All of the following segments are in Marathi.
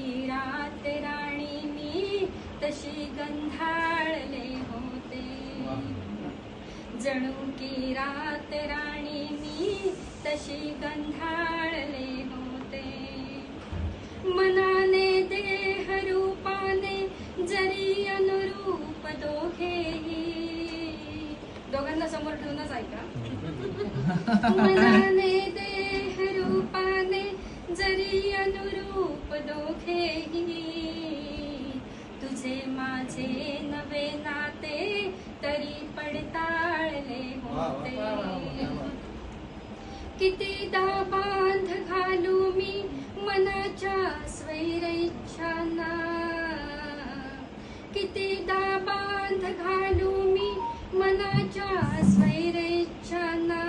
की रात राणी मी तशी गंधाळले होते. जणू की रात राणी मी तशी गंधाळले होते. मनाने देह रूपाने जरी अनुरूप दोघेही. दोघांना समोर ठेवूनच ऐका. मनाने देह रूपाने जरी अनुरूप दोघेही. तुझे माझे नवे नाते तरी पडताळले होते. कितीदा बांध घालू मी मनाच्या स्वैरेच्छांना. कितीदा बांध घालू मी मनाच्या स्वैरेच्छांना.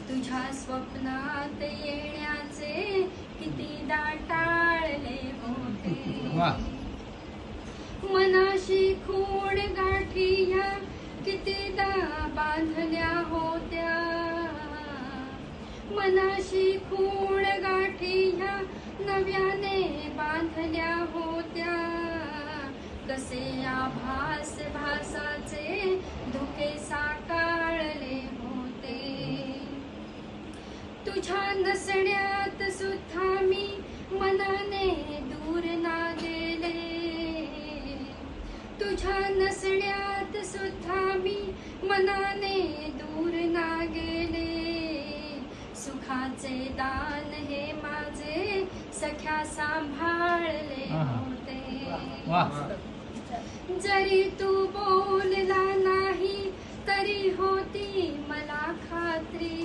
तुझ्या स्वप्नात येण्याचे कितीदा टाळले होते. मनाशी खूण गाठी ह्या कितीदा बांधल्या होत्या. मनाशी खूण गाठी ह्या नव्याने बांधल्या होत्या. कसे आभास भासाचे धुके साकारले होते. तुझ्या नसण्यात सुद्धा मी मनाने दूर ना गेले. तुझ्या नसण्यात सुद्धा मी मनाने दूर ना गेले. सुखाचे दान हे माझे सख्या सांभाळले होते. जरी तू बोलला नाही तरी होती मला खात्री.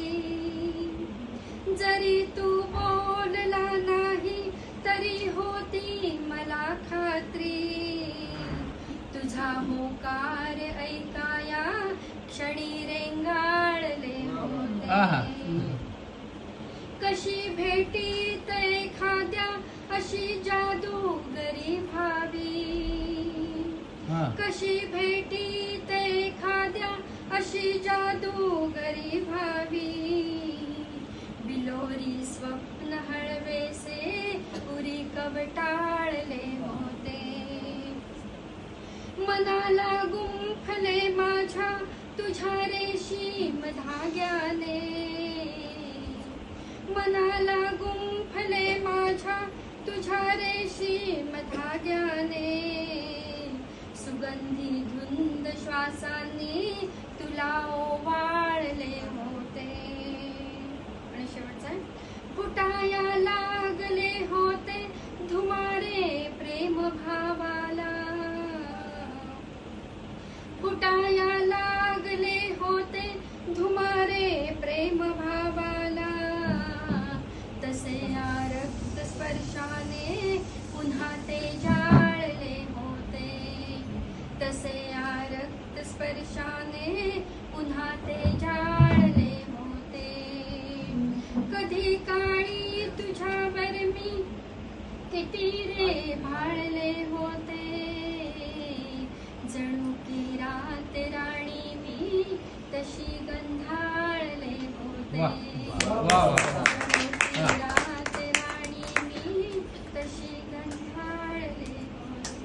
जरी तू बोलला नाही तरी होती मला खात्री. तुझा होकार ऐकाया क्षणी रेंगाळले होते. कशी भेटीत एखाद्या अशी जादूगरी भावी. कशी भेटीत एखाद्या अशी जादूगरी भावी. बिलोरी स्वप्न हळवेसे पुरी कवटाळले होते. मनाला गुंफले माझ्या तुझ्या रेशीम धाग्याने. मनाला गुंफले माझ्या तुझ्या रेशीम धाग्याने. सुगंधी धुंद श्वासांनी तुला ओवाळले होते. आणि शेवटचा फुटाया लागले होते धुमारे प्रेम भावाला. फुटाया लागले होते धुमारे प्रेम भावाला. तसे या रक्त स्पर्शाने पुन्हा ते जाळले होते. तसे या रक्त स्पर्शाने पुन्हा ते जाळले होते. कधी काळी तुझ्यावर मी किती रे भाळले होते. जणू की रात राणी मी तशी गंधाळले होते. रात राणी मी तशी गंधाळले होते.